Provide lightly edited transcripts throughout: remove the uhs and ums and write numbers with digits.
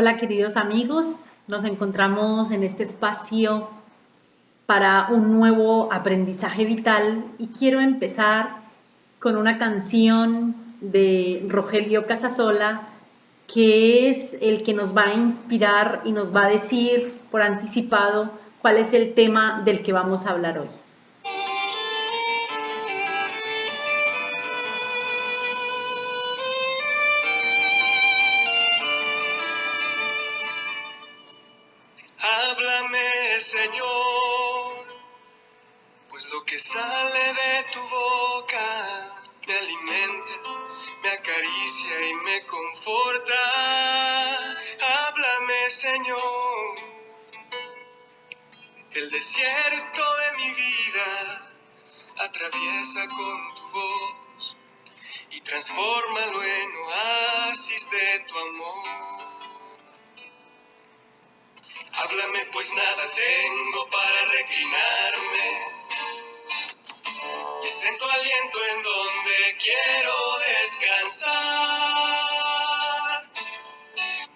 Hola queridos amigos, nos encontramos en este espacio para un nuevo aprendizaje vital y quiero empezar con una canción de Rogelio Casasola que es el que nos va a inspirar y nos va a decir por anticipado cuál es el tema del que vamos a hablar hoy. Háblame, Señor, pues lo que sale de tu boca me alimenta, me acaricia y me conforta. Háblame, Señor, el desierto de mi vida atraviesa con tu voz y transfórmalo en oasis de tu amor. Háblame, pues nada tengo para reclinarme, y siento aliento en donde quiero descansar.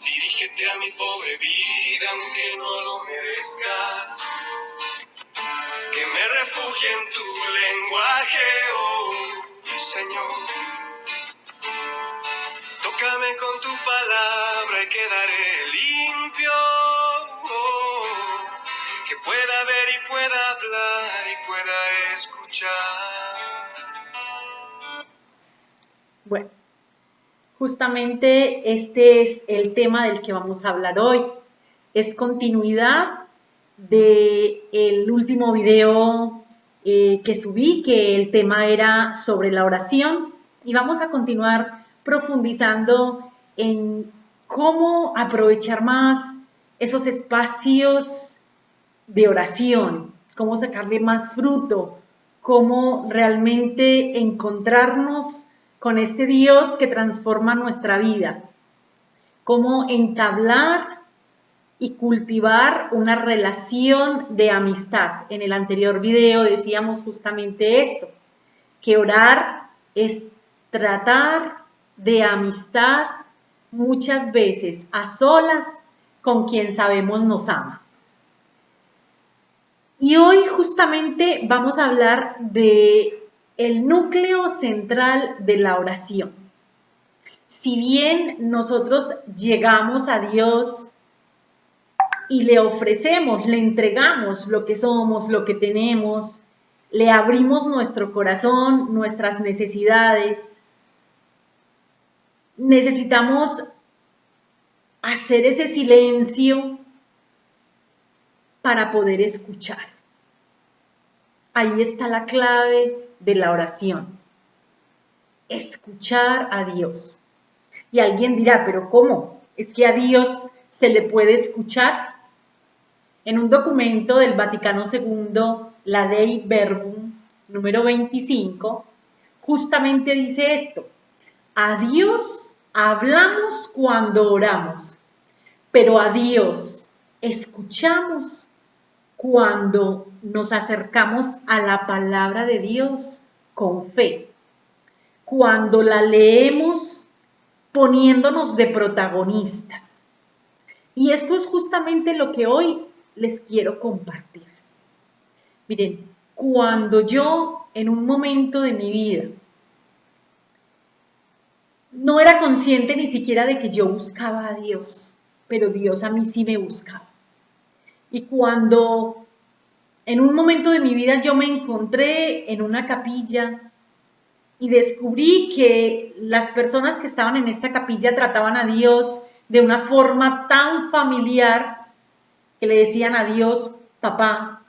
Dirígete a mi pobre vida, aunque no lo merezca, que me refugie en tu lenguaje, oh Señor. Tócame con tu palabra y quedaré limpio, que pueda ver y pueda hablar y pueda escuchar. Bueno, justamente este es el tema del que vamos a hablar hoy. Es continuidad del último video que subí, que el tema era sobre la oración, y vamos a continuar profundizando en cómo aprovechar más esos espacios de oración, cómo sacarle más fruto, cómo realmente encontrarnos con este Dios que transforma nuestra vida, cómo entablar y cultivar una relación de amistad. En el anterior video decíamos justamente esto, que orar es tratar de amistad muchas veces a solas con quien sabemos nos ama. Y hoy justamente vamos a hablar de el núcleo central de la oración. Si bien nosotros llegamos a Dios y le ofrecemos, le entregamos lo que somos, lo que tenemos, le abrimos nuestro corazón, nuestras necesidades, necesitamos hacer ese silencio para poder escuchar. Ahí está la clave de la oración. Escuchar a Dios. Y alguien dirá, ¿pero cómo? ¿Es que a Dios se le puede escuchar? En un documento del Vaticano II, la Dei Verbum, número 25, justamente dice esto: a Dios hablamos cuando oramos, pero a Dios escuchamos cuando nos acercamos a la palabra de Dios con fe, cuando la leemos poniéndonos de protagonistas. Y esto es justamente lo que hoy les quiero compartir. Miren, cuando yo en un momento de mi vida no era consciente ni siquiera de que yo buscaba a Dios, pero Dios a mí sí me buscaba. Y cuando en un momento de mi vida yo me encontré en una capilla y descubrí que las personas que estaban en esta capilla trataban a Dios de una forma tan familiar, que le decían a Dios papá,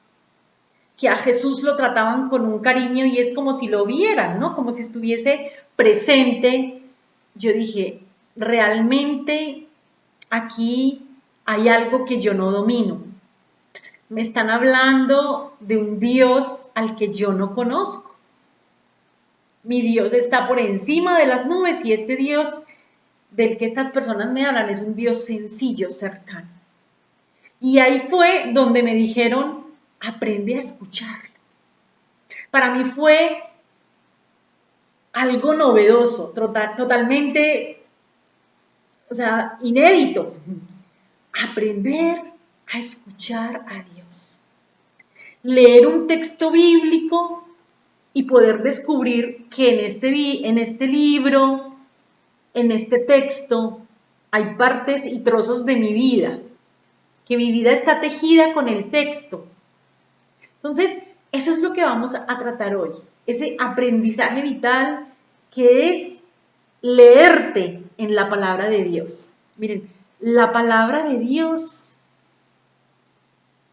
que a Jesús lo trataban con un cariño y es como si lo vieran, ¿no? Como si estuviese presente. Yo dije, realmente aquí hay algo que yo no domino. Me están hablando de un Dios al que yo no conozco. Mi Dios está por encima de las nubes y este Dios del que estas personas me hablan es un Dios sencillo, cercano. Y ahí fue donde me dijeron, aprende a escucharlo. Para mí fue algo novedoso, totalmente, inédito. aprender a escuchar a Dios. Leer un texto bíblico y poder descubrir que en este libro, en este texto, hay partes y trozos de mi vida, que mi vida está tejida con el texto. Entonces, eso es lo que vamos a tratar hoy, ese aprendizaje vital que es leerte en la palabra de Dios. Miren, la palabra de Dios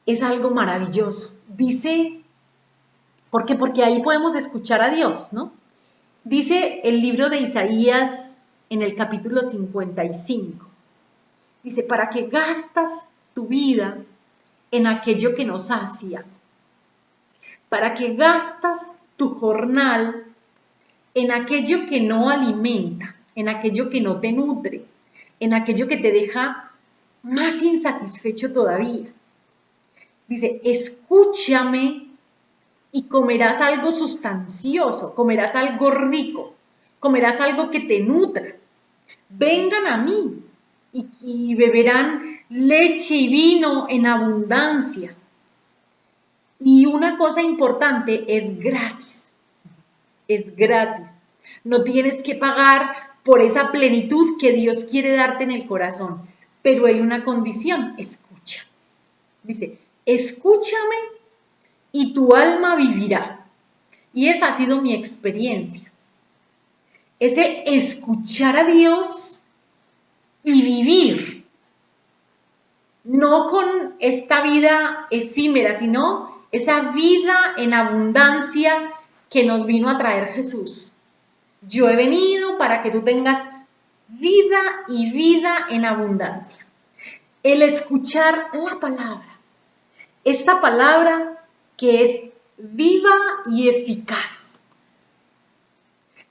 es algo maravilloso. Dice, ¿por qué? Porque ahí podemos escuchar a Dios, ¿no? Dice el libro de Isaías en el capítulo 55. Dice, ¿para qué gastas tu vida en aquello que nos sacia? ¿Para qué gastas tu jornal en aquello que no alimenta, en aquello que no te nutre, en aquello que te deja más insatisfecho todavía? Dice, escúchame y comerás algo sustancioso, comerás algo rico, comerás algo que te nutra. Vengan a mí y beberán leche y vino en abundancia. Y una cosa importante, es gratis. Es gratis. No tienes que pagar por esa plenitud que Dios quiere darte en el corazón. Pero hay una condición, escucha. Dice, escúchame y tu alma vivirá. Y esa ha sido mi experiencia. Ese escuchar a Dios y vivir. No con esta vida efímera, sino esa vida en abundancia que nos vino a traer Jesús. Yo he venido para que tú tengas vida y vida en abundancia. El escuchar la palabra, esta palabra que es viva y eficaz,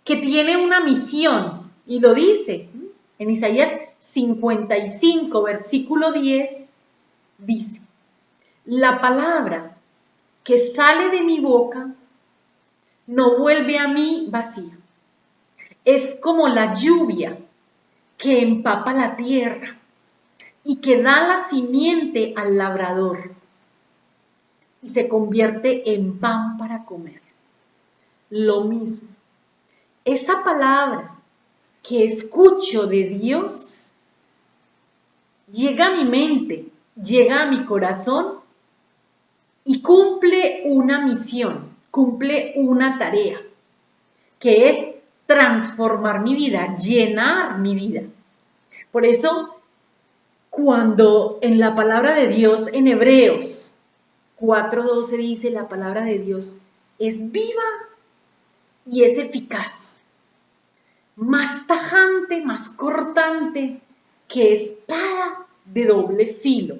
que tiene una misión, y lo dice en Isaías 55, versículo 10, dice, la palabra que sale de mi boca no vuelve a mí vacía. Es como la lluvia que empapa la tierra y que da la simiente al labrador y se convierte en pan para comer. Lo mismo, esa palabra que escucho de Dios llega a mi mente, llega a mi corazón y cumple una misión, cumple una tarea, que es transformar mi vida, llenar mi vida. Por eso, cuando en la palabra de Dios, en Hebreos 4:12 dice, la palabra de Dios es viva y es eficaz, más tajante, más cortante que espada de doble filo.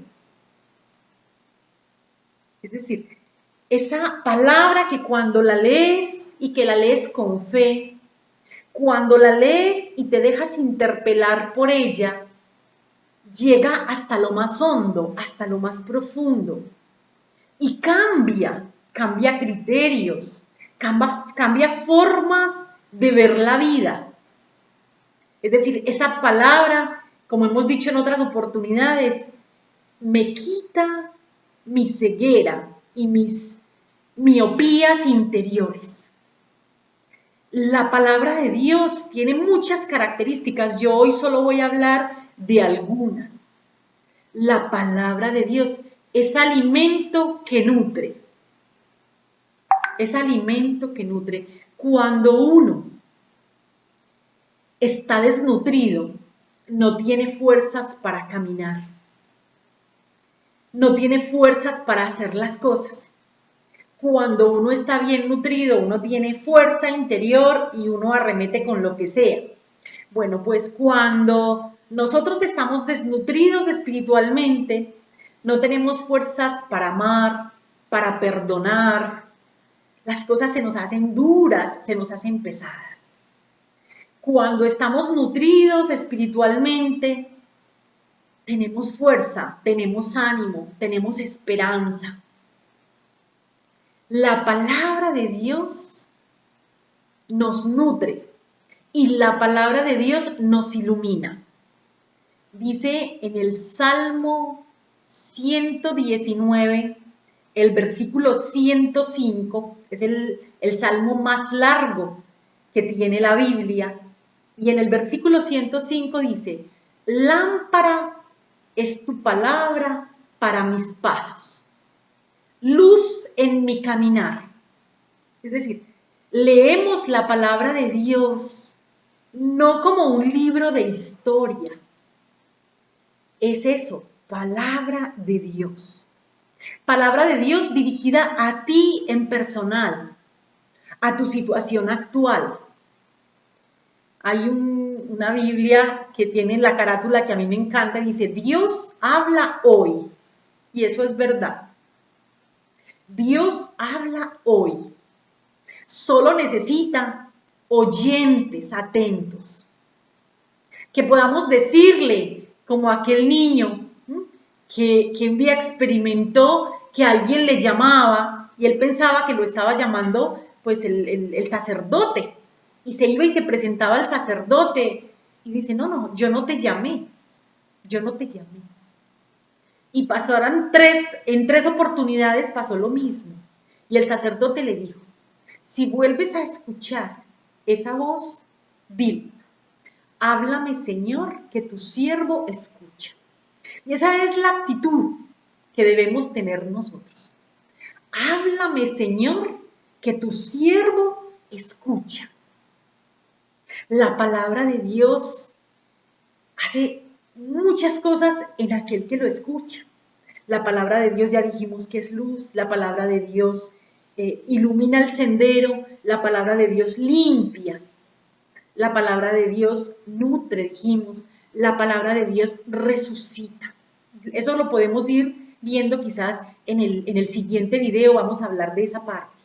Es decir, esa palabra que cuando la lees y que la lees con fe, cuando la lees y te dejas interpelar por ella, llega hasta lo más hondo, hasta lo más profundo y cambia criterios, cambia formas de ver la vida. Es decir, esa palabra, como hemos dicho en otras oportunidades, me quita mi ceguera y mis miopías interiores. La palabra de Dios tiene muchas características. Yo hoy solo voy a hablar de algunas. La palabra de Dios es alimento que nutre. Es alimento que nutre. Cuando uno está desnutrido, no tiene fuerzas para caminar. No tiene fuerzas para hacer las cosas. Cuando uno está bien nutrido, uno tiene fuerza interior y uno arremete con lo que sea. Bueno, pues cuando nosotros estamos desnutridos espiritualmente, no tenemos fuerzas para amar, para perdonar. Las cosas se nos hacen duras, se nos hacen pesadas. Cuando estamos nutridos espiritualmente, tenemos fuerza, tenemos ánimo, tenemos esperanza. La palabra de Dios nos nutre y la palabra de Dios nos ilumina. dice en el Salmo 119, el versículo 105, es el salmo más largo que tiene la Biblia, y en el versículo 105 dice, lámpara es tu palabra para mis pasos, luz en mi caminar. Es decir, leemos la palabra de Dios no como un libro de historia, es eso, palabra de Dios. Palabra de Dios dirigida a ti en personal, a tu situación actual. Hay una Biblia que tiene la carátula que a mí me encanta y dice, Dios habla hoy. Y eso es verdad. Dios habla hoy. Solo necesita oyentes atentos. Que podamos decirle, como aquel niño que un día experimentó que alguien le llamaba y él pensaba que lo estaba llamando pues el sacerdote. Y se iba y se presentaba al sacerdote y dice, no, yo no te llamé, yo no te llamé. Y pasaron en tres oportunidades pasó lo mismo. Y el sacerdote le dijo, si vuelves a escuchar esa voz, dile, háblame Señor, que tu siervo escucha. Y esa es la actitud que debemos tener nosotros. Háblame Señor, que tu siervo escucha. La palabra de Dios hace muchas cosas en aquel que lo escucha. La palabra de Dios ya dijimos que es luz, la palabra de Dios ilumina el sendero, la palabra de Dios limpia, la palabra de Dios nutre, dijimos, la palabra de Dios resucita. Eso lo podemos ir viendo quizás en el siguiente video, vamos a hablar de esa parte.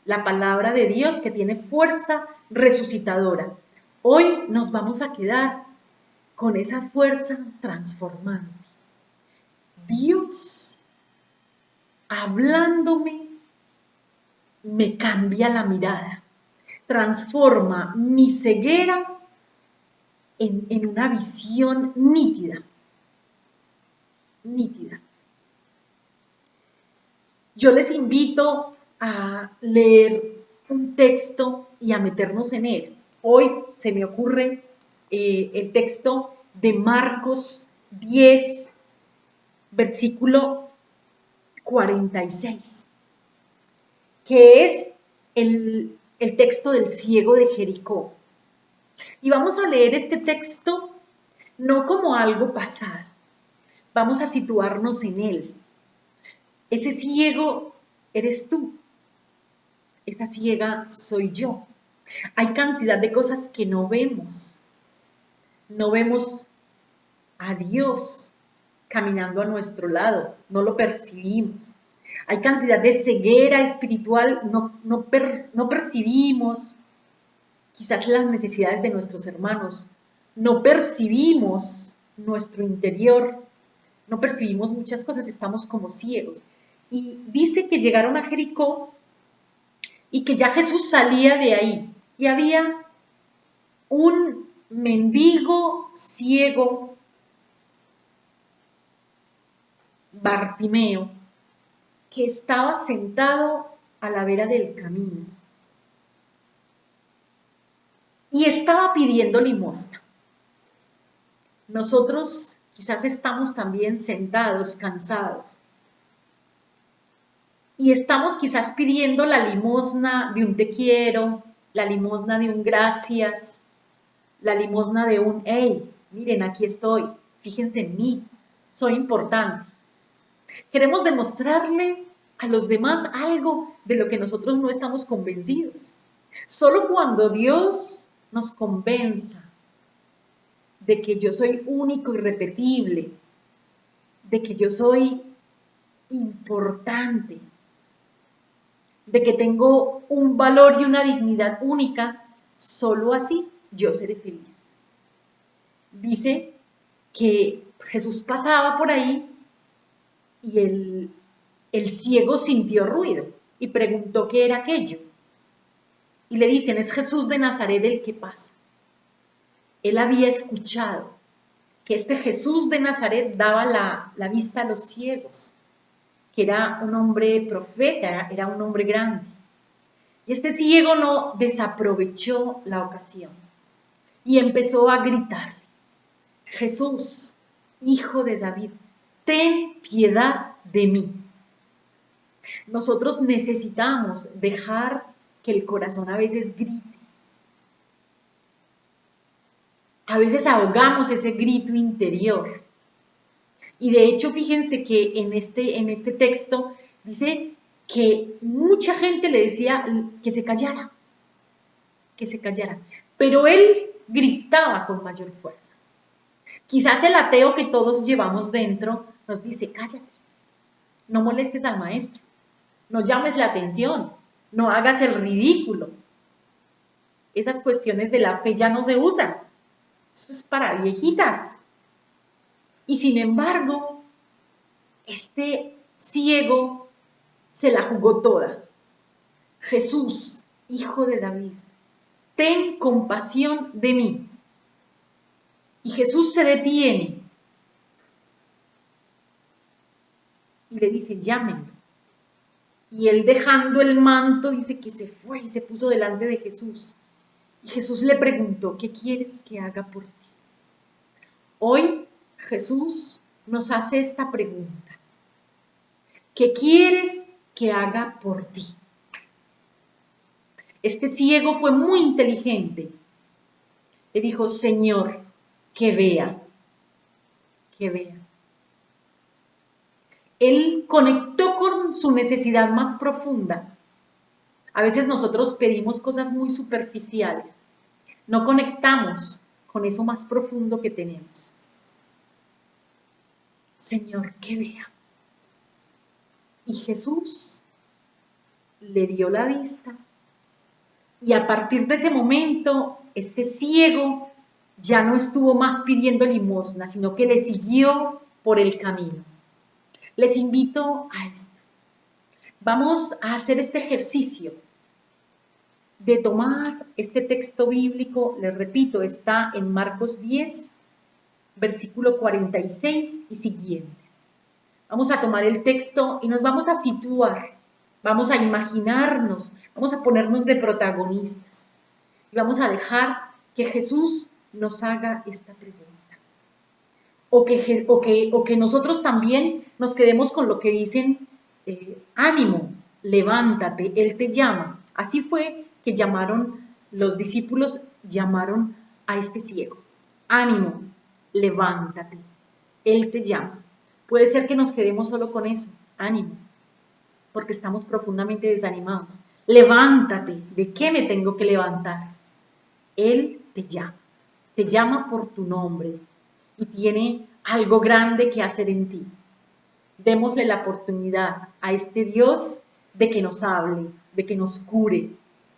La palabra de Dios que tiene fuerza resucitadora. Hoy nos vamos a quedar con esa fuerza transformante. Dios, hablándome, me cambia la mirada, transforma mi ceguera en una visión nítida. Nítida. Yo les invito a leer un texto y a meternos en él. Hoy se me ocurre el texto de Marcos 10, versículo 46, que es el texto del ciego de Jericó. Y vamos a leer este texto no como algo pasado, vamos a situarnos en él. Ese ciego eres tú, esa ciega soy yo. Hay cantidad de cosas que no vemos. No vemos a Dios caminando a nuestro lado, no lo percibimos. Hay cantidad de ceguera espiritual, no percibimos quizás las necesidades de nuestros hermanos, no percibimos nuestro interior, no percibimos muchas cosas, estamos como ciegos. Y dice que llegaron a Jericó y que ya Jesús salía de ahí y había un mendigo ciego, Bartimeo, que estaba sentado a la vera del camino y estaba pidiendo limosna. Nosotros quizás estamos también sentados, cansados, y estamos quizás pidiendo la limosna de un te quiero, la limosna de un gracias, la limosna de un hey, miren, aquí estoy, fíjense en mí, soy importante. Queremos demostrarle a los demás algo de lo que nosotros no estamos convencidos. Solo cuando Dios nos convenza de que yo soy único y irrepetible, de que yo soy importante, de que tengo un valor y una dignidad única, solo así yo seré feliz. Dice que Jesús pasaba por ahí y el ciego sintió ruido y preguntó qué era aquello. Y le dicen, es Jesús de Nazaret el que pasa. Él había escuchado que este Jesús de Nazaret daba la vista a los ciegos, que era un hombre profeta, era un hombre grande. Y este ciego no desaprovechó la ocasión y empezó a gritarle: Jesús, hijo de David, ten piedad de mí. Nosotros necesitamos dejar que el corazón a veces grite. A veces ahogamos ese grito interior. Y de hecho, fíjense que en este texto dice que mucha gente le decía que se callara, pero él gritaba con mayor fuerza. Quizás el ateo que todos llevamos dentro nos dice: cállate, no molestes al maestro, no llames la atención, no hagas el ridículo. Esas cuestiones de la fe ya no se usan, eso es para viejitas. Y sin embargo, este ciego se la jugó toda. Jesús, hijo de David, ten compasión de mí. Y Jesús se detiene y le dice: llámenlo. Y él, dejando el manto, dice que se fue y se puso delante de Jesús. Y Jesús le preguntó: ¿qué quieres que haga por ti? Hoy Jesús nos hace esta pregunta: ¿qué quieres que haga por ti? Este ciego fue muy inteligente. Le dijo: Señor, que vea, que vea. Él conectó con su necesidad más profunda. A veces nosotros pedimos cosas muy superficiales. No conectamos con eso más profundo que tenemos. Señor, que vea. Y Jesús le dio la vista. Y a partir de ese momento, este ciego ya no estuvo más pidiendo limosna, sino que le siguió por el camino. Les invito a esto. Vamos a hacer este ejercicio de tomar este texto bíblico. Les repito, está en Marcos 10, versículo 46 y siguientes. Vamos a tomar el texto y nos vamos a situar, vamos a imaginarnos, vamos a ponernos de protagonistas y vamos a dejar que Jesús nos haga esta pregunta. O que nosotros también nos quedemos con lo que dicen: ánimo, levántate, Él te llama. Así fue que los discípulos llamaron a este ciego: ánimo, levántate, Él te llama. Puede ser que nos quedemos solo con eso: ánimo, porque estamos profundamente desanimados. Levántate, ¿de qué me tengo que levantar? Él te llama por tu nombre y tiene algo grande que hacer en ti. Démosle la oportunidad a este Dios de que nos hable, de que nos cure,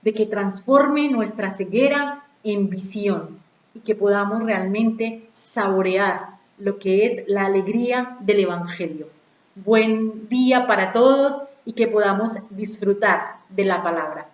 de que transforme nuestra ceguera en visión y que podamos realmente saborear lo que es la alegría del Evangelio. Buen día para todos y que podamos disfrutar de la palabra.